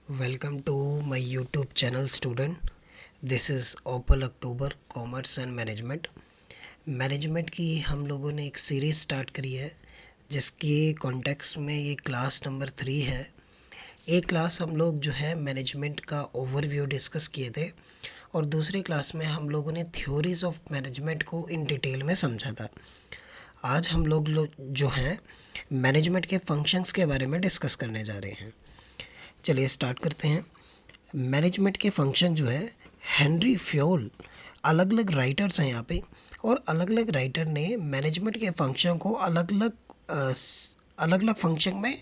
Welcome to my YouTube channel student. This is Opal October Commerce and Management. Management की हम लोगों ने एक सीरीज़ स्टार्ट करी है जिसके कॉन्टेक्स्ट में ये क्लास नंबर 3 है। एक क्लास हम लोग जो है मैनेजमेंट का ओवरव्यू डिस्कस किए थे और दूसरी क्लास में हम लोगों ने थ्योरीज ऑफ मैनेजमेंट को इन डिटेल में समझा था। आज हम लोग जो हैं मैनेजमेंट के फंक्शंस के बारे में डिस्कस करने जा रहे हैं। चलिए स्टार्ट करते हैं। मैनेजमेंट के फंक्शन जो है हेनरी फ्योल, अलग अलग राइटर्स हैं यहाँ पे और अलग अलग राइटर ने मैनेजमेंट के फंक्शन को अलग अलग फंक्शन में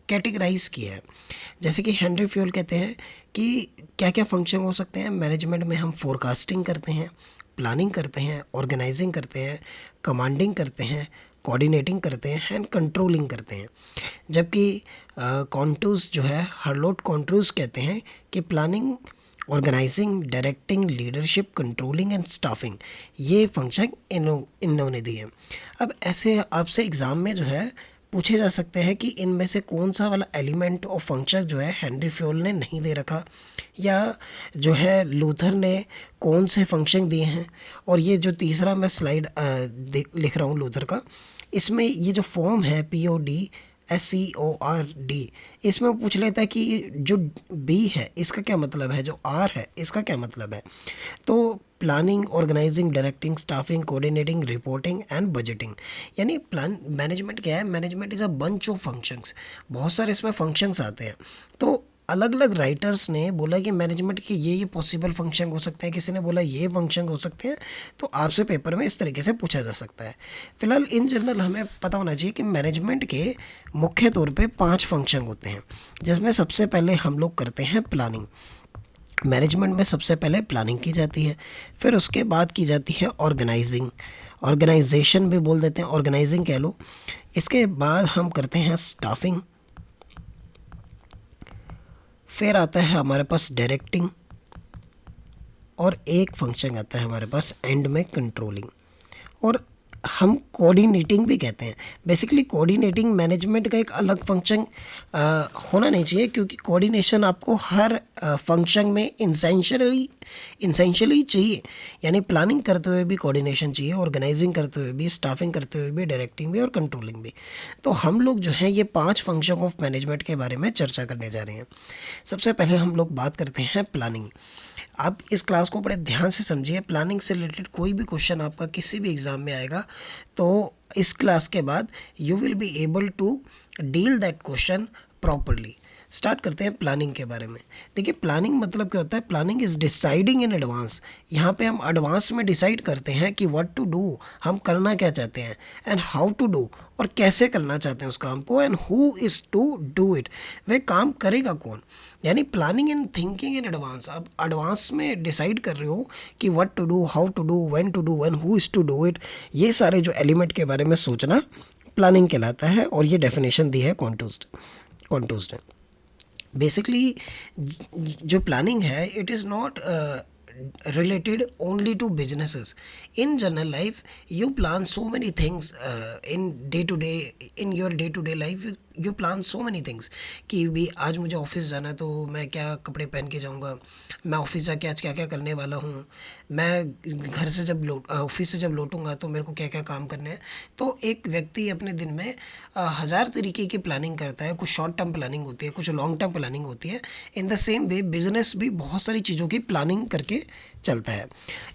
कैटेगराइज किया है। जैसे कि हेनरी फ्योल कहते हैं कि क्या क्या फंक्शन हो सकते हैं मैनेजमेंट में। हम फोरकास्टिंग करते हैं, प्लानिंग करते हैं, ऑर्गेनाइजिंग करते हैं, कमांडिंग करते हैं, कोऑर्डिनेटिंग करते हैं एंड कंट्रोलिंग करते हैं। जबकि कॉन्टूर्स जो है हार्लोट कॉन्टूर्स कहते हैं कि planning, organizing, directing, leadership, controlling and staffing ये फंक्शन इन्होंने दिए। अब ऐसे आपसे एग्ज़ाम में जो है पूछे जा सकते हैं कि इनमें से कौन सा वाला एलिमेंट और फंक्शन जो है हेनरी फ्योल ने नहीं दे रखा, या जो है लूथर ने कौन से फंक्शन दिए हैं। और ये जो तीसरा मैं स्लाइड लिख रहा हूँ लूथर का, इसमें ये जो फॉर्म है POD SCORD, इसमें पूछ लेता है कि जो B है इसका क्या मतलब है, जो R है इसका क्या मतलब है। तो planning, organizing, directing, staffing, coordinating, reporting and budgeting, यानी प्लान मैनेजमेंट क्या है। Management is a bunch of functions, बहुत सारे इसमें फंक्शंस आते हैं। तो अलग अलग राइटर्स ने बोला कि मैनेजमेंट के ये पॉसिबल फंक्शन हो सकते हैं, किसी ने बोला ये फंक्शन हो सकते हैं। तो आपसे पेपर में इस तरीके से पूछा जा सकता है। फिलहाल इन जनरल हमें पता होना चाहिए कि मैनेजमेंट के मुख्य तौर पे 5 फंक्शन होते हैं, जिसमें सबसे पहले हम लोग करते हैं प्लानिंग। मैनेजमेंट में सबसे पहले प्लानिंग की जाती है, फिर उसके बाद की जाती है ऑर्गेनाइजिंग, ऑर्गेनाइजेशन भी बोल देते हैं, ऑर्गेनाइजिंग कह लो। इसके बाद हम करते हैं स्टाफिंग, फिर आता है हमारे पास डायरेक्टिंग, और एक फंक्शन आता है हमारे पास एंड में कंट्रोलिंग, और हम कोऑर्डिनेटिंग भी कहते हैं। बेसिकली कोऑर्डिनेटिंग मैनेजमेंट का एक अलग फंक्शन होना नहीं चाहिए, क्योंकि कोऑर्डिनेशन आपको हर फंक्शन में इंसेंशियली चाहिए। यानी प्लानिंग करते हुए भी कोऑर्डिनेशन चाहिए, ऑर्गेनाइजिंग करते हुए भी, स्टाफिंग करते हुए भी, डायरेक्टिंग भी और कंट्रोलिंग भी। तो हम लोग जो है ये 5 फंक्शन ऑफ मैनेजमेंट के बारे में चर्चा करने जा रहे हैं। सबसे पहले हम लोग बात करते हैं प्लानिंग। आप इस क्लास को बड़े ध्यान से समझिए। प्लानिंग से रिलेटेड कोई भी क्वेश्चन आपका किसी भी एग्ज़ाम में आएगा तो इस क्लास के बाद you will be able to deal that question properly. Start करते हैं प्लानिंग के बारे में। देखिए प्लानिंग मतलब क्या होता है। Planning is deciding in advance. यहाँ पे हम एडवांस में डिसाइड करते हैं कि व्हाट टू डू, हम करना क्या चाहते हैं, एंड हाउ टू डू, और कैसे करना चाहते हैं उस काम को, and who is to do it, वह काम करेगा कौन। यानी planning and thinking in advance. आप एडवांस में डिसाइड कर रहे हो कि what to do, how to do, when to do, and who is to do it. ये सारे जो एलिमेंट के बारे में सोचना प्लानिंग कहलाता है, और ये डेफिनेशन दी है कॉन्टूस्ड ने। बेसिकली जो प्लानिंग है it is not related only to businesses. In general life you plan so many things in your day to day life. You plan so many things कि भी आज मुझे ऑफिस जाना है तो मैं क्या कपड़े पहन के जाऊंगा, मैं ऑफिस जाके आज क्या क्या करने वाला हूँ, मैं घर से जब ऑफिस से जब लौटूंगा तो मेरे को क्या क्या काम करने हैं। तो एक व्यक्ति अपने दिन में 1000 तरीके की प्लानिंग करता है। कुछ शॉर्ट टर्म प्लानिंग होती है, कुछ लॉन्ग टर्म प्लानिंग होती है। In the same way business भी बहुत सारी चीज़ों की प्लानिंग करके चलता है।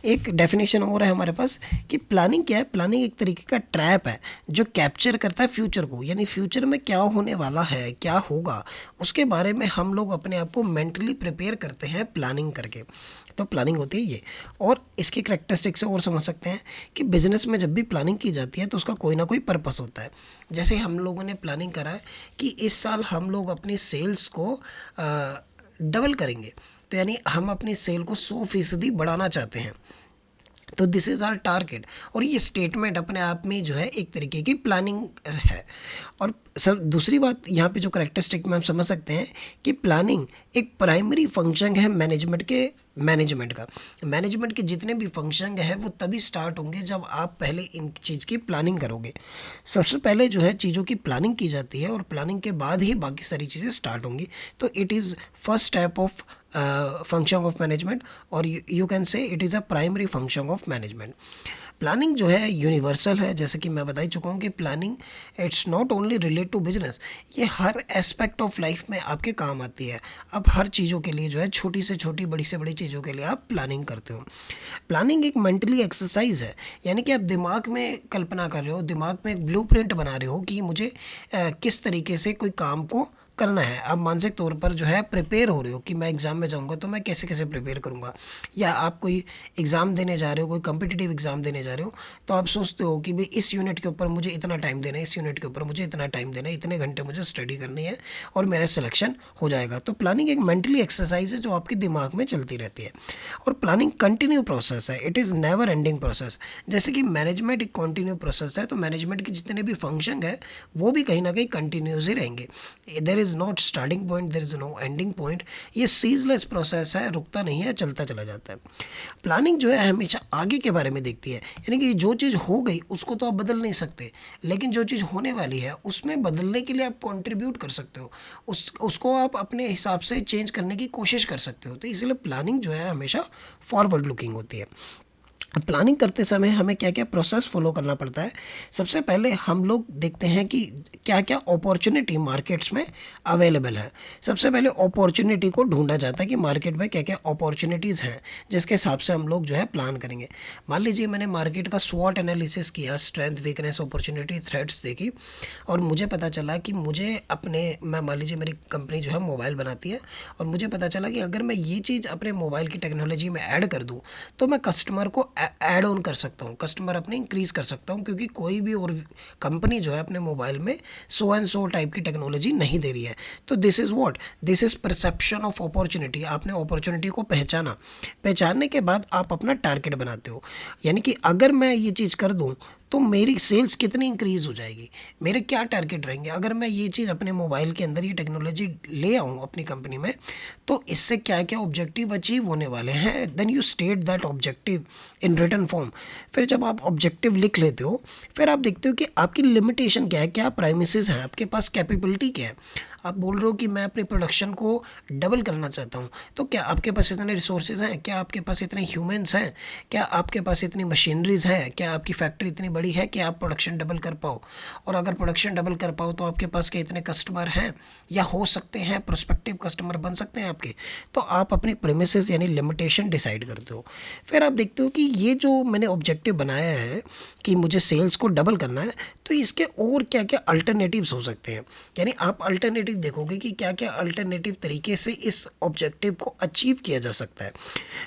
एक डेफिनेशन और है हमारे पास कि प्लानिंग क्या है। प्लानिंग एक तरीके का ट्रैप है जो कैप्चर करता है फ्यूचर को, यानी फ्यूचर में क्या होने वाला है, क्या होगा, उसके बारे में हम लोग अपने आप को मेंटली प्रिपेयर करते हैं प्लानिंग करके। तो प्लानिंग होती है ये। और इसकी करेक्टरिस्टिक्स और समझ सकते हैं कि बिजनेस में जब भी प्लानिंग की जाती है तो उसका कोई ना कोई पर्पस होता है। जैसे हम लोगों ने प्लानिंग करा है कि इस साल हम लोग अपनी सेल्स को डबल करेंगे, तो यानी हम अपनी सेल को 100% बढ़ाना चाहते हैं। तो दिस इज़ आवर टारगेट। और ये स्टेटमेंट अपने आप में जो है एक तरीके की प्लानिंग है। और सर दूसरी बात यहाँ पे जो करेक्टरिस्टिक में हम समझ सकते हैं कि प्लानिंग एक प्राइमरी फंक्शन है मैनेजमेंट का। मैनेजमेंट के जितने भी फंक्शन है वो तभी स्टार्ट होंगे जब आप पहले इन चीज़ की प्लानिंग करोगे। सबसे पहले जो है चीज़ों की प्लानिंग की जाती है और प्लानिंग के बाद ही बाकी सारी चीज़ें स्टार्ट होंगी। तो it is first step of function of management, और you can say it is a primary function of management. Planning जो है यूनिवर्सल है, जैसे कि मैं बता ही चुका हूँ कि planning it's not only relate to business, ये हर एस्पेक्ट ऑफ लाइफ में आपके काम आती है। आप हर चीज़ों के लिए जो है छोटी से छोटी बड़ी से बड़ी चीज़ों के लिए आप प्लानिंग करते हो। प्लानिंग एक मेंटली एक्सरसाइज है, यानी कि आप दिमाग में कल्पना कर रहे हो, दिमाग में एक ब्लूप्रिंट बना रहे हो कि मुझे किस तरीके से कोई काम को करना है। आप मानसिक तौर पर जो है प्रिपेयर हो रहे हो कि मैं एग्ज़ाम में जाऊंगा तो मैं कैसे कैसे प्रिपेयर करूंगा, या आप कोई एग्ज़ाम देने जा रहे हो, कोई कम्पिटिटिव एग्ज़ाम देने जा रहे हो, तो आप सोचते हो कि भाई इस यूनिट के ऊपर मुझे इतना टाइम देना है, इस यूनिट के ऊपर मुझे इतना टाइम देना है, इतने घंटे मुझे स्टडी करनी है और मेरा सिलेक्शन हो जाएगा। तो प्लानिंग एक मेंटली एक्सरसाइज है जो आपके दिमाग में चलती रहती है, और प्लानिंग कंटिन्यू प्रोसेस है, it is never ending process. जैसे कि मैनेजमेंट एक कंटिन्यू प्रोसेस है, तो मैनेजमेंट के जितने भी फंक्शन है वो भी कहीं ना कहीं कंटिन्यूस ही रहेंगे। There is not starting point, there is no ending point. ये सीजलेस प्रोसेस है, रुकता नहीं है, चलता चला जाता है। प्लानिंग जो है हमेशा आगे के बारे में देखती है, यानी कि जो चीज़ हो गई उसको तो आप बदल नहीं सकते, लेकिन जो चीज़ होने वाली है उसमें बदलने के लिए आप कंट्रीब्यूट कर सकते हो, उसको आप अपने हिसाब से चेंज करने की कोशिश कर सकते हो। तो इसलिए प्लानिंग जो है हमेशा फॉरवर्ड लुकिंग होती है। प्लानिंग करते समय हमें क्या क्या प्रोसेस फॉलो करना पड़ता है। सबसे पहले हम लोग देखते हैं कि क्या क्या अपॉर्चुनिटी मार्केट्स में अवेलेबल है। सबसे पहले अपॉर्चुनिटी को ढूंढा जाता है कि मार्केट में क्या क्या अपॉर्चुनिटीज़ हैं, जिसके हिसाब से हम लोग जो है प्लान करेंगे। मान लीजिए मैंने मार्केट का स्वॉट एनालिसिस किया, स्ट्रेंथ वीकनेस अपॉर्चुनिटी थ्रेट्स देखी, और मुझे पता चला कि मुझे मैं मान लीजिए मेरी कंपनी जो है मोबाइल बनाती है, और मुझे पता चला कि अगर मैं ये चीज़ अपने मोबाइल की टेक्नोलॉजी में ऐड कर दूँ तो मैं कस्टमर को ऐड ऑन कर सकता हूँ, कस्टमर अपने इंक्रीज कर सकता हूँ, क्योंकि कोई भी और कंपनी जो है अपने मोबाइल में सो एंड सो टाइप की टेक्नोलॉजी नहीं दे रही है। तो this is what, this is perception of opportunity. आपने अपॉर्चुनिटी को पहचानने के बाद आप अपना टारगेट बनाते हो, यानी कि अगर मैं ये चीज़ कर दूँ तो मेरी सेल्स कितनी इंक्रीज हो जाएगी, मेरे क्या टारगेट रहेंगे। अगर मैं ये चीज़ अपने मोबाइल के अंदर ये टेक्नोलॉजी ले आऊँ अपनी कंपनी में, तो इससे क्या क्या ऑब्जेक्टिव अचीव होने वाले हैं, then you state that objective in written form. फिर जब आप ऑब्जेक्टिव लिख लेते हो, फिर आप देखते हो कि आपकी लिमिटेशन क्या है, क्या प्राइमिसेस हैं, आपके पास कैपेबिलिटी क्या है। आप बोल रहे हो कि मैं अपनी प्रोडक्शन को डबल करना चाहता हूँ, तो क्या आपके पास इतने रिसोर्सेज हैं, क्या आपके पास इतने ह्यूमंस हैं, क्या आपके पास इतनी मशीनरीज हैं, क्या आपकी फैक्ट्री इतनी बड़ी है कि आप प्रोडक्शन डबल कर पाओ। और अगर प्रोडक्शन डबल कर पाओ तो आपके पास क्या इतने कस्टमर हैं, या हो सकते हैं प्रोस्पेक्टिव कस्टमर बन सकते हैं आपके। तो आप अपनी प्रेमिसेस यानी लिमिटेशन डिसाइड करते हो। फिर आप देखते हो कि ये जो मैंने ऑब्जेक्टिव बनाया है कि मुझे सेल्स को डबल करना है, तो इसके और क्या क्या अल्टरनेटिव्स हो सकते हैं, यानी आप अल्टरनेटिव देखोगे कि क्या क्या अल्टरनेटिव तरीके से इस ऑब्जेक्टिव को अचीव किया जा सकता है।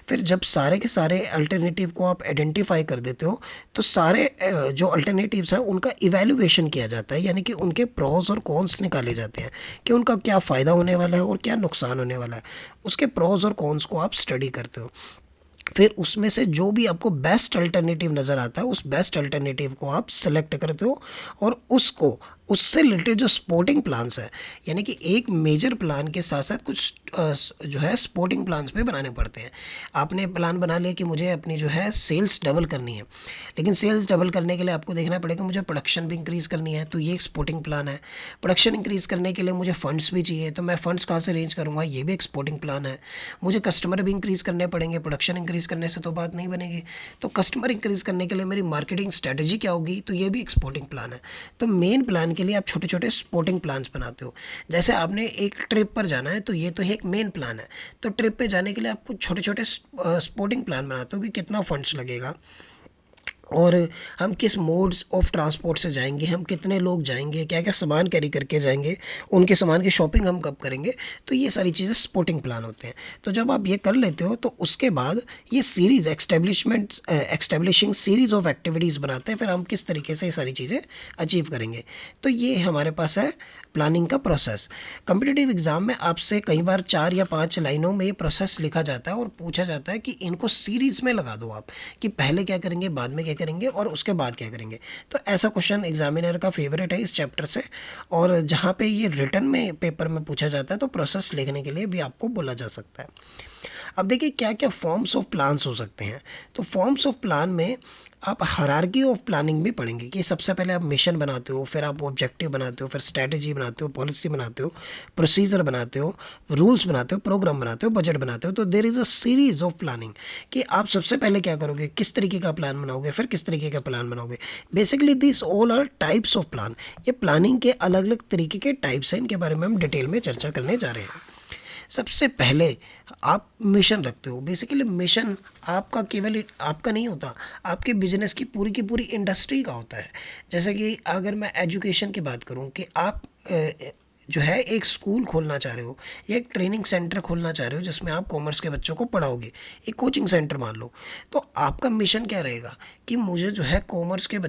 फिर जब सारे के सारे अल्टरनेटिव को आप आइडेंटिफाई कर देते हो, तो सारे जो अल्टरनेटिव्स हैं उनका इवैल्यूएशन किया जाता है, यानी कि उनके प्रोस और कॉन्स निकाले जाते हैं कि उनका क्या फ़ायदा होने वाला है और क्या नुकसान होने वाला है। उसके प्रोस और कॉन्स को आप स्टडी करते हो। फिर उसमें से जो भी आपको बेस्ट अल्टरनेटिव नज़र आता है, उस बेस्ट अल्टरनेटिव को आप सेलेक्ट करते हो, और उससे रिलेटेड जो सपोर्टिंग प्लान्स है, यानी कि एक मेजर प्लान के साथ साथ कुछ जो है सपोर्टिंग प्लान्स भी बनाने पड़ते हैं। आपने प्लान बना लिया कि मुझे अपनी जो है सेल्स डबल करनी है, लेकिन सेल्स डबल करने के लिए आपको देखना पड़ेगा मुझे प्रोडक्शन भी इंक्रीज़ करनी है, तो ये एक सपोर्टिंग प्लान है। प्रोडक्शन इंक्रीज़ करने के लिए मुझे फंड्स भी चाहिए, तो मैं फंड्स कहाँ से अरेंज करूँगा, ये भी एक सपोर्टिंग प्लान है। मुझे कस्टमर भी इंक्रीज़ करने पड़ेंगे, प्रोडक्शन इंक्रीज़ करने से तो बात नहीं बनेगी। तो कस्टमर इंक्रीज़ करने के लिए मेरी मार्केटिंग स्ट्रेटजी क्या होगी, तो ये भी एक सपोर्टिंग प्लान है। तो मेन प्लान के लिए आप छोटे छोटे सपोर्टिंग प्लान्स बनाते हो। जैसे आपने एक ट्रिप पर जाना है, तो ये तो एक मेन प्लान है, तो ट्रिप पे जाने के लिए आप कुछ छोटे छोटे सपोर्टिंग प्लान बनाते हो कि कितना फंड्स लगेगा, और हम किस मोड्स ऑफ ट्रांसपोर्ट से जाएंगे, हम कितने लोग जाएंगे, क्या क्या सामान कैरी करके जाएंगे, उनके सामान की शॉपिंग हम कब करेंगे। तो ये सारी चीज़ें सपोर्टिंग प्लान होते हैं। तो जब आप ये कर लेते हो, तो उसके बाद ये सीरीज़ एक्स्टेब्लिशिंग सीरीज़ ऑफ एक्टिविटीज़ बनाते हैं, फिर हम किस तरीके से ये सारी चीज़ें अचीव करेंगे। तो ये हमारे पास है प्लानिंग का प्रोसेस। कम्पिटिटिव एग्जाम में आपसे कई बार 4 या 5 लाइनों में ये प्रोसेस लिखा जाता है और पूछा जाता है कि इनको सीरीज़ में लगा दो आप, कि पहले क्या करेंगे, बाद में क्या करेंगे और उसके बाद क्या करेंगे। तो ऐसा क्वेश्चन एग्जामिनर का फेवरेट है इस चैप्टर से, और जहाँ पे ये रिटर्न में पेपर में पूछा जाता है तो प्रोसेस लिखने के लिए भी आपको बोला जा सकता है। अब देखिए क्या क्या फॉर्म्स ऑफ प्लान्स हो सकते हैं। तो फॉर्म्स ऑफ प्लान में आप हायरार्की ऑफ प्लानिंग भी पढ़ेंगे कि सबसे पहले आप मिशन बनाते हो, फिर आप ऑब्जेक्टिव बनाते हो, फिर स्ट्रैटेजी बनाते हो, पॉलिसी बनाते हो, प्रोसीजर बनाते हो, रूल्स बनाते हो, प्रोग्राम बनाते हो, बजट बनाते हो। तो there is a series of planning कि आप सबसे पहले क्या करोगे, किस तरीके का प्लान बनाओगे, फिर किस तरीके का प्लान बनाओगे। Basically this all are types of plan. ये प्लानिंग के अलग अलग तरीके के टाइप्स हैं, इनके बारे में हम डिटेल में चर्चा करने जा रहे हैं। सबसे पहले आप मिशन रखते हो। बेसिकली मिशन आपका केवल आपका नहीं होता, आपके बिजनेस की पूरी इंडस्ट्री का होता है। जैसे कि अगर मैं एजुकेशन की बात करूं कि आप जो है एक स्कूल खोलना चाह रहे हो या एक ट्रेनिंग सेंटर खोलना चाह रहे हो जिसमें आप कॉमर्स के बच्चों को पढ़ाओगे, एक कोचिंग सेंटर मान लो, तो आपका मिशन क्या रहेगा कि मुझे जो है कॉमर्स के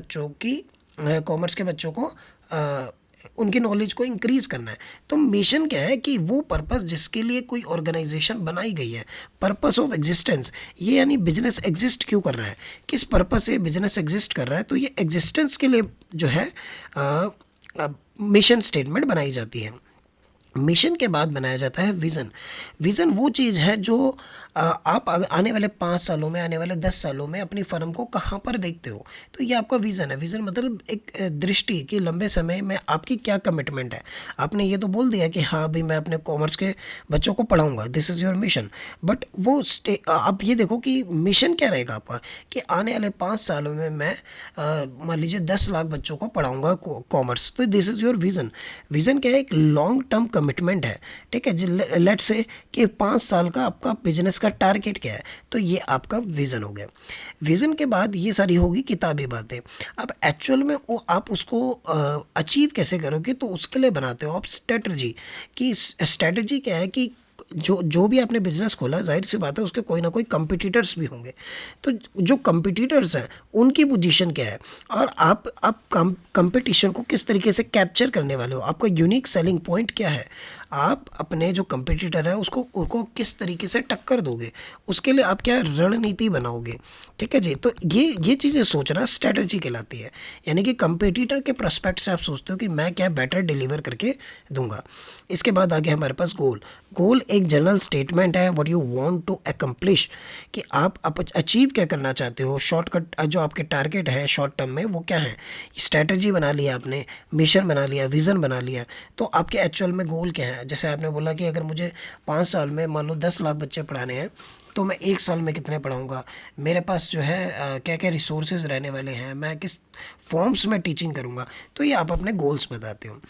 बच्चों को उनकी नॉलेज को इंक्रीज करना है। तो मिशन क्या है कि वो पर्पस जिसके लिए कोई ऑर्गेनाइजेशन बनाई गई है, पर्पस ऑफ एग्जिस्टेंस, ये यानी बिजनेस एग्जिस्ट क्यों कर रहा है, किस पर्पस से बिजनेस एग्जिस्ट कर रहा है, तो ये एग्जिस्टेंस के लिए जो है मिशन स्टेटमेंट बनाई जाती है। मिशन के बाद बनाया जाता है विज़न। विज़न वो चीज़ है जो आप आने वाले 5 सालों में, आने वाले 10 सालों में अपनी फर्म को कहाँ पर देखते हो। तो ये आपका विज़न है। विज़न मतलब एक दृष्टि कि लंबे समय में आपकी क्या कमिटमेंट है। आपने ये तो बोल दिया कि हाँ भाई मैं अपने कॉमर्स के बच्चों को पढ़ाऊंगा, this is your mission, but वो आप ये देखो कि मिशन क्या रहेगा आपका कि आने वाले 5 सालों में मैं मान लीजिए 10 लाख बच्चों को पढ़ाऊंगा कॉमर्स। तो this is your vision. Vision क्या है, एक लॉन्ग टर्म कमिटमेंट है, ठीक है। लेट्स से कि 5 साल का आपका बिजनेस का टारगेट क्या है, तो ये आपका विज़न हो गया। विज़न के बाद ये सारी होगी किताबी बातें। अब एक्चुअल में वो आप उसको अचीव कैसे करोगे, तो उसके लिए बनाते हो आप स्ट्रेटजी। कि स्ट्रेटजी क्या है कि जो भी आपने बिजनेस खोला, जाहिर सी बात है उसके कोई ना कोई कंपटीटर्स भी होंगे। तो जो कंपटीटर्स हैं उनकी पोजीशन क्या है, और आप कंपटीशन को किस तरीके से कैप्चर करने वाले हो, आपका यूनिक सेलिंग पॉइंट क्या है, आप अपने जो कंपटीटर है उनको किस तरीके से टक्कर दोगे, उसके लिए आप क्या रणनीति बनाओगे, ठीक है जी। तो ये चीज़ें सोचना स्ट्रेटजी कहलाती है। यानी कि कंपटीटर के प्रोस्पेक्ट से आप सोचते हो कि मैं क्या बेटर डिलीवर करके दूंगा। इसके बाद आगे हमारे पास गोल एक जनरल स्टेटमेंट है, what you want to accomplish, कि आप अचीव क्या करना चाहते हो। शॉर्टकट जो आपके टारगेट है शॉर्ट टर्म में वो क्या है। स्ट्रेटजी बना लिया आपने, मिशन बना लिया, विजन बना लिया, तो आपके एक्चुअल में गोल क्या है। जैसे आपने बोला कि अगर मुझे 5 साल में मान लो 10 लाख बच्चे पढ़ाने हैं, तो मैं 1 साल में कितने पढ़ाऊंगा, मेरे पास जो है क्या क्या रिसोर्सेज रहने वाले हैं, मैं किस फॉर्म्स में टीचिंग करूंगा। तो ये आप अपने गोल्स बताते हो।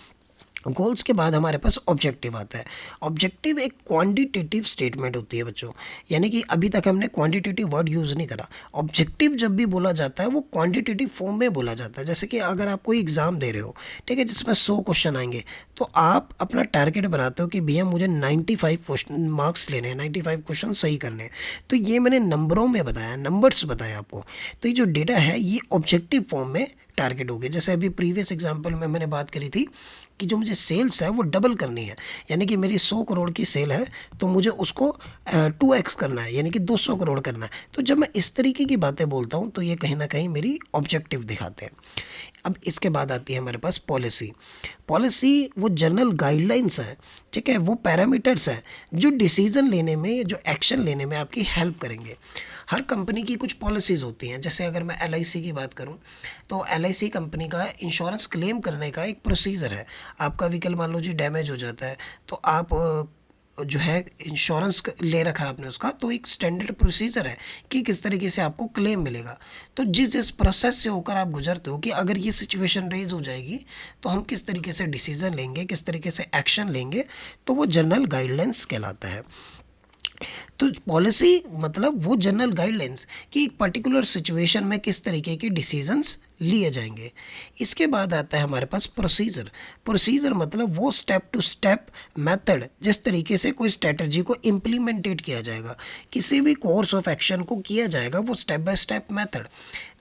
गोल्स के बाद हमारे पास ऑब्जेक्टिव आता है। ऑब्जेक्टिव एक क्वांटिटेटिव स्टेटमेंट होती है बच्चों, यानी कि अभी तक हमने क्वांटिटेटिव वर्ड यूज़ नहीं करा। ऑब्जेक्टिव जब भी बोला जाता है वो क्वांटिटेटिव फॉर्म में बोला जाता है। जैसे कि अगर आप कोई एग्ज़ाम दे रहे हो, ठीक है, जिसमें 100 क्वेश्चन आएंगे, तो आप अपना टारगेट बनाते हो कि भैया मुझे 95 क्वेश्चन मार्क्स लेने हैं, 95 क्वेश्चन सही करने हैं। तो ये मैंने नंबरों में बताया, नंबर्स बताया आपको। तो ये जो डेटा है ये ऑब्जेक्टिव फॉर्म में टारगेट हो गए। जैसे अभी प्रीवियस एग्जांपल में मैंने बात करी थी कि जो मुझे सेल्स है वो डबल करनी है, यानी कि मेरी 100 करोड़ की सेल है तो मुझे उसको 2x करना है, यानी कि 200 करोड़ करना है। तो जब मैं इस तरीके की बातें बोलता हूँ तो ये कहीं ना कहीं मेरी ऑब्जेक्टिव दिखाते हैं। अब इसके बाद आती है हमारे पास पॉलिसी। पॉलिसी वो जनरल गाइडलाइंस है, ठीक है, वो पैरामीटर्स हैं जो डिसीजन लेने में, जो एक्शन लेने में आपकी हेल्प करेंगे। हर कंपनी की कुछ पॉलिसीज़ होती हैं। जैसे अगर मैं LIC की बात करूं, तो LIC कंपनी का इंश्योरेंस क्लेम करने का एक प्रोसीजर है। आपका व्हीकल मान लो जी डैमेज हो जाता है, तो आप जो है इंश्योरेंस ले रखा है आपने उसका, तो एक स्टैंडर्ड प्रोसीजर है कि किस तरीके से आपको क्लेम मिलेगा। तो जिस प्रोसेस से होकर आप गुजरते हो कि अगर ये सिचुएशन रेज हो जाएगी तो हम किस तरीके से डिसीजन लेंगे, किस तरीके से एक्शन लेंगे, तो वो जनरल गाइडलाइंस कहलाता है। तो पॉलिसी मतलब वो जनरल गाइडलाइंस कि एक पर्टिकुलर सिचुएशन में किस तरीके के डिसीजंस लिए जाएंगे। इसके बाद आता है हमारे पास प्रोसीजर। प्रोसीजर मतलब वो स्टेप टू स्टेप मेथड जिस तरीके से कोई स्ट्रेटजी को इम्प्लीमेंटेड किया जाएगा, किसी भी कोर्स ऑफ एक्शन को किया जाएगा, वो स्टेप बाय स्टेप मेथड।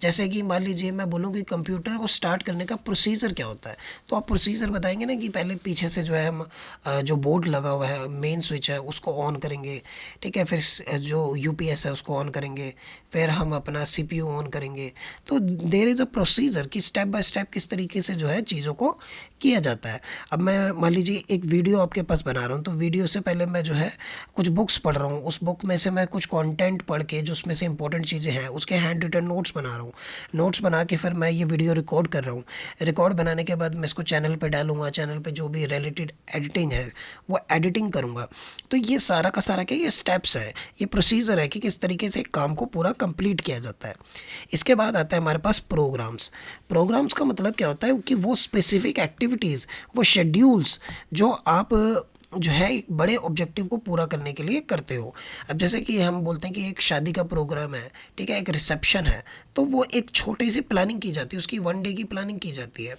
जैसे कि मान लीजिए मैं बोलूँ कि कंप्यूटर को स्टार्ट करने का प्रोसीजर क्या होता है, तो आप प्रोसीजर बताएंगे ना कि पहले पीछे से जो है हम जो बोर्ड लगा हुआ है, मेन स्विच है, उसको ऑन करेंगे, ठीक है, फिर जो यूपीएस है उसको ऑन करेंगे, फिर हम अपना सीपीयू ऑन करेंगे। तो देयर इज़ अ प्रोसीजर कि स्टेप बाय स्टेप किस तरीके से जो है चीज़ों को किया जाता है। अब मैं मान लीजिए एक वीडियो आपके पास बना रहा हूँ, तो वीडियो से पहले मैं जो है कुछ बुक्स पढ़ रहा हूँ, उस बुक में से मैं कुछ कंटेंट पढ़ के जो उसमें से इंपॉर्टेंट चीज़ें हैं उसके हैंड रिटन नोट्स बना रहा हूँ। नोट्स बना के फिर मैं ये वीडियो रिकॉर्ड कर रहा हूँ। रिकॉर्ड बनाने के बाद मैं इसको चैनल पे डालूंगा, चैनल पे जो भी रिलेटेड एडिटिंग है वो एडिटिंग करूँगा। तो ये सारा का सारा क्या, ये स्टेप्स है, ये प्रोसीजर है कि किस तरीके से काम को पूरा कंप्लीट किया जाता है। इसके बाद आता है हमारे पास प्रोग्राम्स। प्रोग्राम्स का मतलब क्या होता है कि वो स्पेसिफिक एक्टिविटीज़, वो शेड्यूल्स जो आप जो है एक बड़े ऑब्जेक्टिव को पूरा करने के लिए करते हो। अब जैसे कि हम बोलते हैं कि एक शादी का प्रोग्राम है, ठीक है, एक रिसेप्शन है, तो वो एक छोटी सी प्लानिंग की जाती है, उसकी 1 डे की प्लानिंग की जाती है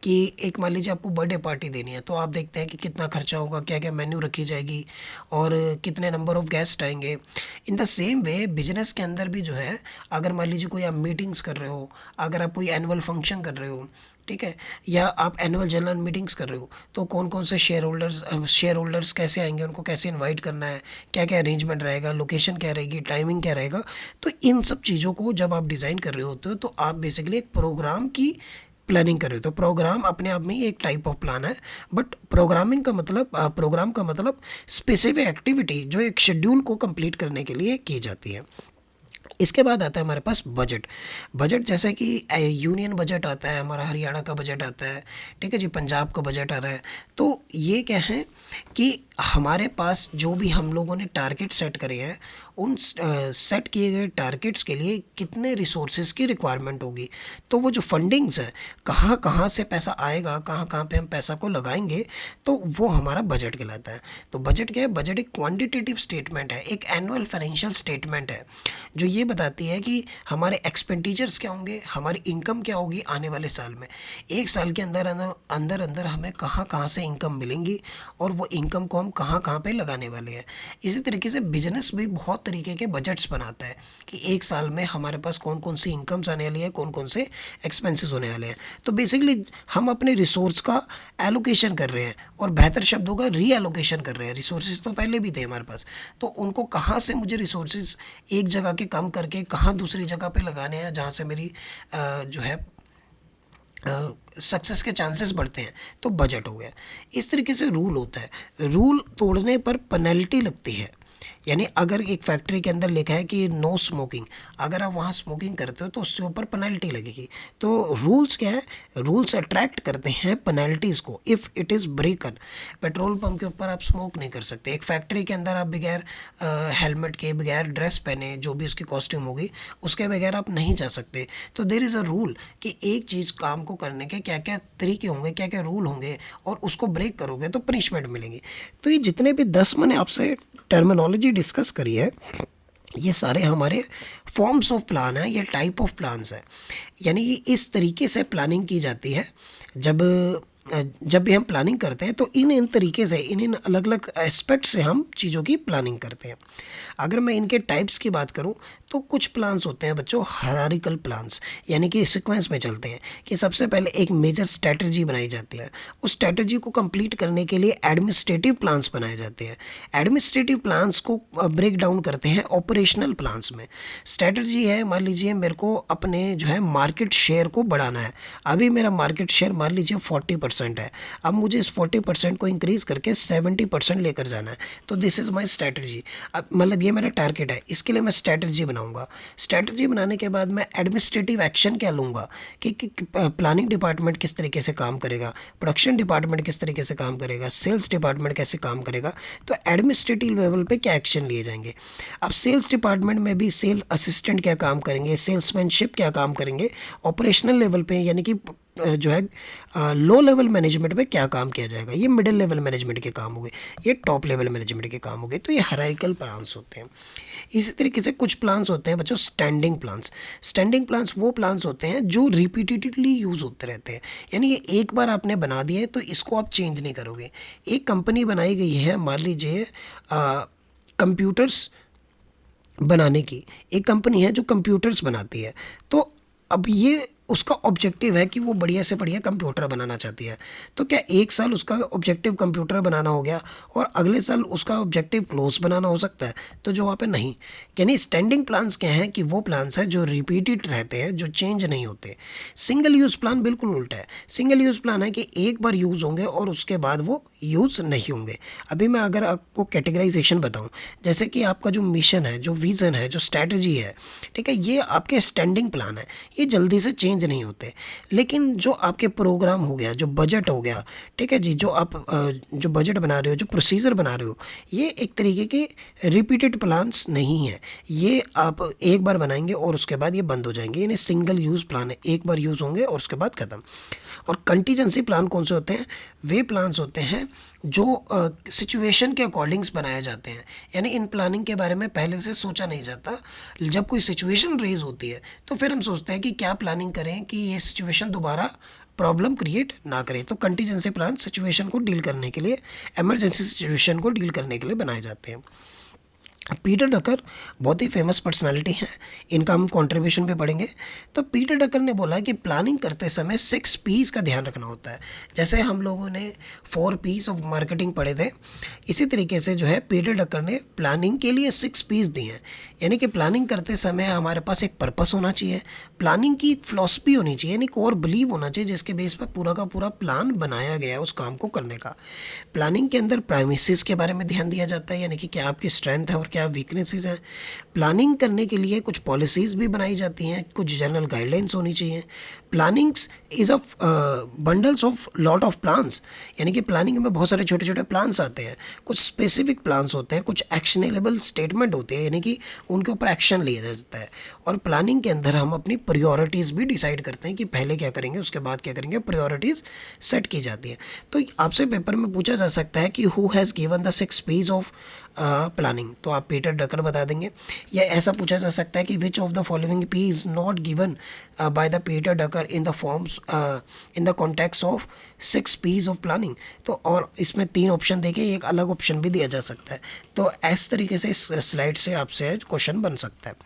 कि एक मान लीजिए आपको बर्थडे पार्टी देनी है, तो आप देखते हैं कि कितना खर्चा होगा, क्या क्या मेन्यू रखी जाएगी और कितने नंबर ऑफ गेस्ट आएंगे। In the same way business के अंदर भी जो है, अगर मान लीजिए कोई आप मीटिंग्स कर रहे हो, अगर आप कोई एनुअल फंक्शन कर रहे हो, ठीक है, या आप एनुअल जनरल मीटिंग्स कर रहे हो, तो कौन कौन से शेयर होल्डर्स कैसे आएंगे, उनको कैसे इनवाइट करना है, क्या क्या अरेंजमेंट रहेगा, लोकेशन क्या रहेगी, टाइमिंग क्या रहेगा। तो इन सब चीज़ों को जब आप डिज़ाइन कर रहे होते हो तो आप बेसिकली एक प्रोग्राम की प्लानिंग कर रहे हो। तो प्रोग्राम अपने आप में ही एक टाइप ऑफ प्लान है, बट प्रोग्राम का मतलब स्पेसिफिक एक्टिविटी जो एक शेड्यूल को कंप्लीट करने के लिए की जाती है। इसके बाद आता है हमारे पास बजट। बजट जैसे कि यूनियन बजट आता है, हमारा हरियाणा का बजट आता है, ठीक है जी, पंजाब का बजट आ रहा है। तो ये क्या है कि हमारे पास जो भी हम लोगों ने टारगेट सेट करे हैं, उन सेट किए गए टारगेट्स के लिए कितने रिसोर्सेज की रिक्वायरमेंट होगी, तो वो जो फंडिंग्स है, कहाँ कहाँ से पैसा आएगा, कहाँ कहाँ पे हम पैसा को लगाएंगे, तो वो हमारा बजट कहलाता है। तो बजट क्या है, बजट एक क्वांटिटेटिव स्टेटमेंट है, एक एनुअल फाइनेंशियल स्टेटमेंट है जो ये बताती है कि हमारे एक्सपेंडिचर्स क्या होंगे, हमारी इनकम क्या होगी आने वाले साल में, एक साल के अंदर अंदर अंदर हमें कहाँ कहाँ से इनकम मिलेंगी और वो इनकम को हम कहाँ कहाँ पे लगाने वाले हैं। इसी तरीके से बिजनेस भी बहुत तरीके के बजट्स बनाता है कि एक साल में हमारे पास कौन कौन सी इनकम्स आने वाली है, कौन कौन से एक्सपेंसेस होने वाले हैं। तो बेसिकली हम अपने रिसोर्स का एलोकेशन कर रहे हैं, और बेहतर शब्दों का री एलोकेशन कर रहे हैं। रिसोर्सेज तो पहले भी थे हमारे पास, तो उनको कहाँ से मुझे रिसोर्सेज एक जगह के कम करके कहाँ दूसरी जगह पे लगाने हैं जहाँ से मेरी जो है सक्सेस के चांसेस बढ़ते हैं, तो बजट हो गया। इस तरीके से रूल होता है, रूल तोड़ने पर पेनल्टी लगती है। यानी अगर एक फैक्ट्री के अंदर लिखा है कि नो स्मोकिंग, अगर आप वहाँ स्मोकिंग करते हो तो उसके ऊपर पेनल्टी लगेगी। तो रूल्स क्या है, रूल्स अट्रैक्ट करते हैं पेनल्टीज़ को if it is ब्रेकन। Petrol pump के ऊपर आप स्मोक नहीं कर सकते, एक फैक्ट्री के अंदर आप बगैर हेलमेट के, बगैर ड्रेस पहने, जो भी उसकी कॉस्ट्यूम होगी उसके बगैर आप नहीं जा सकते। तो देयर इज़ अ रूल कि एक चीज़ काम को करने के क्या क्या तरीके होंगे, क्या क्या रूल होंगे, और उसको ब्रेक करोगे तो पनिशमेंट मिलेगी। तो ये जितने भी 10 मैंने आपसे टर्मिनोलॉजी डिस्कस करी है, ये सारे हमारे फॉर्म्स ऑफ प्लान है, ये टाइप ऑफ प्लान्स है। यानी कि इस तरीके से प्लानिंग की जाती है। जब जब भी हम प्लानिंग करते हैं तो इन तरीके से, इन अलग अलग एस्पेक्ट से हम चीज़ों की प्लानिंग करते हैं। अगर मैं इनके टाइप्स की बात करूं तो कुछ प्लान्स होते हैं बच्चों हायरार्किकल प्लान्स, यानी कि सीक्वेंस में चलते हैं कि सबसे पहले एक मेजर स्ट्रेटजी बनाई जाती है, उस स्ट्रेटजी को कंप्लीट करने के लिए एडमिनिस्ट्रेटिव प्लान्स बनाए जाते हैं। एडमिनिस्ट्रेटिव प्लान्स को ब्रेक डाउन करते हैं ऑपरेशनल प्लान्स में। स्ट्रेटजी है, मान लीजिए मेरे को अपने जो है मार्केट शेयर को बढ़ाना है। अभी मेरा मार्केट शेयर मान लीजिए 40% है, अब मुझे इस 40% को इंक्रीज करके 70% लेकर जाना है। तो दिस इज माई स्ट्रेटजी। अब मतलब ये मेरा टारगेट है, इसके लिए मैं स्ट्रेटजी बनाऊंगा। स्ट्रेटजी बनाने के बाद मैं एडमिनिस्ट्रेटिव एक्शन क्या लूँगा कि प्लानिंग डिपार्टमेंट किस तरीके से काम करेगा, प्रोडक्शन डिपार्टमेंट किस तरीके से काम करेगा, सेल्स डिपार्टमेंट कैसे काम करेगा, तो एडमिनिस्ट्रेटिव लेवल पे क्या एक्शन लिए जाएंगे। अब सेल्स डिपार्टमेंट में भी सेल्स असिस्टेंट क्या काम करेंगे, सेल्समैनशिप क्या काम करेंगे, ऑपरेशनल लेवल पे यानी कि जो है लो लेवल मैनेजमेंट में क्या काम किया जाएगा, ये मिडिल लेवल मैनेजमेंट के काम हो गए, ये टॉप लेवल मैनेजमेंट के काम हो गए। तो ये हायरार्किकल प्लान्स होते हैं। इसी तरीके से कुछ प्लान्स होते हैं बच्चों स्टैंडिंग प्लान्स। स्टैंडिंग प्लान्स वो प्लान्स होते हैं जो रिपीटेडली यूज होते रहते हैं, यानी ये एक बार आपने बना दिया है तो इसको आप चेंज नहीं करोगे। एक कंपनी बनाई गई है, मान लीजिए कंप्यूटर्स बनाने की, एक कंपनी है जो कंप्यूटर्स बनाती है। तो अब ये उसका ऑब्जेक्टिव है कि वो बढ़िया से बढ़िया कंप्यूटर बनाना चाहती है। तो क्या एक साल उसका ऑब्जेक्टिव कंप्यूटर बनाना हो गया और अगले साल उसका ऑब्जेक्टिव क्लोज बनाना हो सकता है? तो जवाब है नहीं। यानी स्टैंडिंग प्लान्स क्या हैं कि वो प्लान्स हैं जो रिपीटेड रहते हैं, जो चेंज नहीं होते। सिंगल यूज प्लान बिल्कुल उल्टा है। सिंगल यूज प्लान है कि एक बार यूज होंगे और उसके बाद वो यूज नहीं होंगे। अभी मैं अगर आपको कैटेगराइजेशन बताऊं, जैसे कि आपका जो मिशन है, जो विजन है, जो स्ट्रैटेजी है, ठीक है, ये आपके स्टैंडिंग प्लान है, ये जल्दी से चेंज नहीं होते। लेकिन जो आपके प्रोग्राम हो गया, जो बजट हो गया, ठीक है जी, जो आप जो बजट बना रहे हो, जो प्रोसीजर बना रहे हो, ये एक तरीके के रिपीटेड प्लान्स नहीं है। ये आप एक बार बनाएंगे और उसके बाद ये बंद हो जाएंगे, यानी सिंगल यूज प्लान है, एक बार यूज होंगे और उसके बाद खत्म। और कंटीजेंसी प्लान कौन से होते हैं? वे प्लान्स होते हैं जो सिचुएशन के अकॉर्डिंग्स बनाए जाते हैं। यानी इन प्लानिंग के बारे में पहले से सोचा नहीं जाता। जब कोई सिचुएशन रेज होती है तो फिर हम सोचते हैं कि क्या प्लानिंग करें कि ये सिचुएशन दोबारा प्रॉब्लम क्रिएट ना करे। तो कंटीजेंसी प्लान सिचुएशन को डील करने के लिए, इमरजेंसी सिचुएशन को डील करने के लिए बनाए जाते हैं। पीटर डकर बहुत ही फेमस पर्सनालिटी हैं, इनका हम कंट्रीब्यूशन भी पढ़ेंगे। तो पीटर डकर ने बोला कि प्लानिंग करते समय 6 पीस का ध्यान रखना होता है। जैसे हम लोगों ने 4 पीस ऑफ मार्केटिंग पढ़े थे, इसी तरीके से जो है पीटर डकर ने प्लानिंग के लिए 6 पीस दिए हैं। यानी कि प्लानिंग करते समय हमारे पास एक पर्पस होना चाहिए, प्लानिंग की एक फिलॉसफी होनी चाहिए, यानी कोर बिलीव होना चाहिए जिसके बेस पर पूरा का पूरा प्लान बनाया गया है उस काम को करने का। प्लानिंग के अंदर प्राइमिसेस के बारे में ध्यान दिया जाता है, यानी कि क्या आपकी स्ट्रेंथ है और क्या वीकनेसेस हैं। प्लानिंग करने के लिए कुछ पॉलिसीज भी बनाई जाती हैं, कुछ जनरल गाइडलाइंस होनी चाहिए। Plannings is a bundles of lot of plans, यानी कि प्लानिंग में बहुत सारे छोटे छोटे प्लान्स आते हैं, कुछ स्पेसिफिक प्लान्स होते हैं, कुछ एक्शनेबल स्टेटमेंट होते हैं, यानी कि उनके ऊपर एक्शन लिया जाता है। और प्लानिंग के अंदर हम अपनी प्रायोरिटीज़ भी डिसाइड करते हैं कि पहले क्या करेंगे, उसके बाद क्या करेंगे, प्रायोरिटीज़ सेट की जाती है। तो आपसे पेपर में पूछा जा सकता है कि who has given the 6 piece of planning, तो आप पीटर डकर बता देंगे। या ऐसा पूछा जा सकता है कि which of the following P is not given by the Peter Drucker in the forms in the context of 6 piece of planning. तो और इसमें 3 ऑप्शन देके एक अलग ऑप्शन भी दिया जा सकता है। तो इस तरीके से इस स्लाइड से आपसे क्वेश्चन बन सकता है।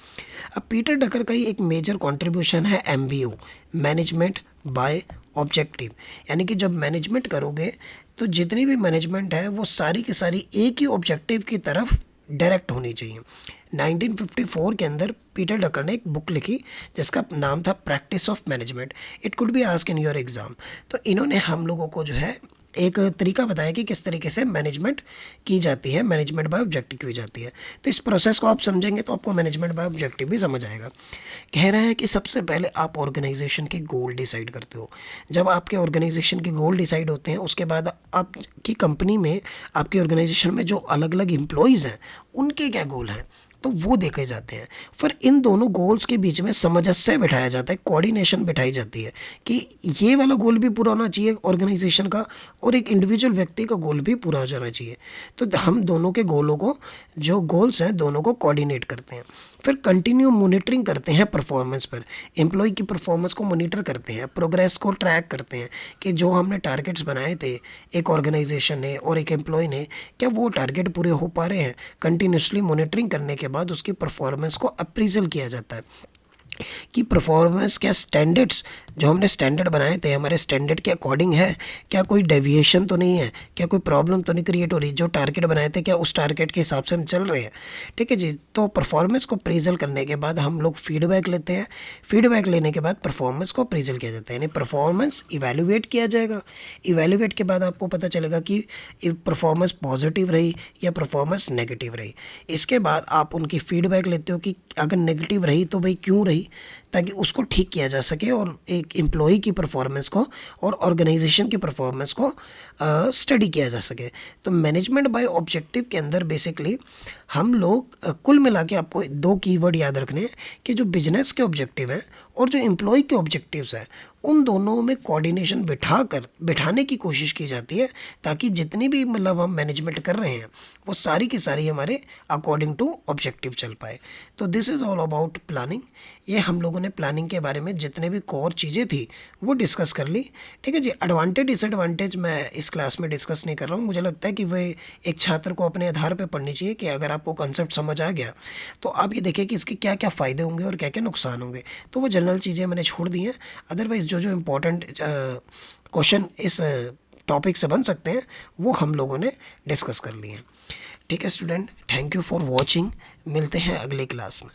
अब पीटर डकर का ही एक मेजर कंट्रीब्यूशन है MBO, मैनेजमेंट बाय ऑब्जेक्टिव। यानी कि जब मैनेजमेंट करोगे तो जितनी भी मैनेजमेंट है वो सारी की सारी एक ही ऑब्जेक्टिव की तरफ डायरेक्ट होनी चाहिए। 1954 के अंदर पीटर डकर ने एक बुक लिखी जिसका नाम था practice of management. It could be ask in your exam. तो इन्होंने हम लोगों को जो है एक तरीका बताया कि किस तरीके से मैनेजमेंट की जाती है, मैनेजमेंट बाय ऑब्जेक्टिव की जाती है। तो इस प्रोसेस को आप समझेंगे तो आपको मैनेजमेंट बाय ऑब्जेक्टिव भी समझ आएगा। कह रहा है कि सबसे पहले आप ऑर्गेनाइजेशन के गोल डिसाइड करते हो। जब आपके ऑर्गेनाइजेशन के गोल डिसाइड होते हैं उसके बाद आपकी कंपनी में, आपकी ऑर्गेनाइजेशन में जो अलग अलग एम्प्लॉयज़ हैं उनके क्या गोल हैं तो वो देखे जाते हैं। फिर इन दोनों गोल्स के बीच में सामंजस्य बिठाया जाता है, कोऑर्डिनेशन बिठाई जाती है कि ये वाला गोल भी पूरा होना चाहिए ऑर्गेनाइजेशन का और एक इंडिविजुअल व्यक्ति का गोल भी पूरा हो जाना चाहिए। तो हम दोनों के गोलों को, जो गोल्स हैं, दोनों को कोऑर्डिनेट करते हैं। फिर कंटिन्यू मॉनिटरिंग करते हैं परफॉर्मेंस पर, एम्प्लॉय की परफॉर्मेंस को मॉनिटर करते हैं, प्रोग्रेस को ट्रैक करते हैं कि जो हमने टारगेट्स बनाए थे एक ऑर्गेनाइजेशन ने और एक एम्प्लॉय ने, क्या वो टारगेट पूरे हो पा रहे हैं। कंटिन्यूसली मॉनिटरिंग करने के बाद उसकी परफॉर्मेंस को अप्रीजल किया जाता है कि परफॉर्मेंस क्या स्टैंडर्ड्स, जो हमने स्टैंडर्ड बनाए थे, हमारे स्टैंडर्ड के अकॉर्डिंग है, क्या कोई डेविएशन तो नहीं है, क्या कोई प्रॉब्लम तो नहीं क्रिएट हो रही, जो टारगेट बनाए थे क्या उस टारगेट के हिसाब से हम चल रहे हैं। ठीक है जी। तो परफॉर्मेंस को अप्रीजल करने के बाद हम लोग फीडबैक लेते हैं, फीडबैक लेने के बाद परफॉर्मेंस को अप्रीजल किया जाता है, यानी परफॉर्मेंस इवेल्युएट किया जाएगा। इवेल्युएट के बाद आपको पता चलेगा कि परफॉर्मेंस पॉजिटिव रही या परफॉर्मेंस नेगेटिव रही। इसके बाद आप उनकी फीडबैक लेते हो कि अगर नेगेटिव रही तो भाई क्यों रही, ताकि उसको ठीक किया जा सके और एक एम्प्लॉय की परफॉर्मेंस को और ऑर्गेनाइजेशन की परफॉर्मेंस को स्टडी किया जा सके। तो मैनेजमेंट बाय ऑब्जेक्टिव के अंदर बेसिकली हम लोग कुल मिला के आपको 2 कीवर्ड याद रखने हैं कि जो बिजनेस के ऑब्जेक्टिव है और जो एम्प्लॉय के ऑब्जेक्टिव्स हैं उन दोनों में कोऑर्डिनेशन बिठाने की कोशिश की जाती है, ताकि जितनी भी मतलब हम मैनेजमेंट कर रहे हैं वो सारी की सारी हमारे अकॉर्डिंग टू ऑब्जेक्टिव चल पाए। तो this is all about planning. ये हम लोगों ने प्लानिंग के बारे में जितने भी कोर चीज़ें थी वो डिस्कस कर ली। ठीक है जी। एडवांटेज डिसएडवांटेज मैं इस क्लास में डिस्कस नहीं कर रहा हूँ। मुझे लगता है कि वह एक छात्र को अपने आधार पर पढ़नी चाहिए कि अगर आपको कंसेप्ट समझ आ गया तो आप ये देखिए कि इसके क्या क्या फ़ायदे होंगे और क्या क्या नुकसान होंगे। तो वो जनरल चीज़ें मैंने छोड़ दी हैं। अदरवाइज़ जो जो इम्पोर्टेंट क्वेश्चन इस टॉपिक से बन सकते हैं वो हम लोगों ने डिस्कस कर लिए हैं। ठीक है student, thank you for watching. मिलते हैं अगले क्लास में।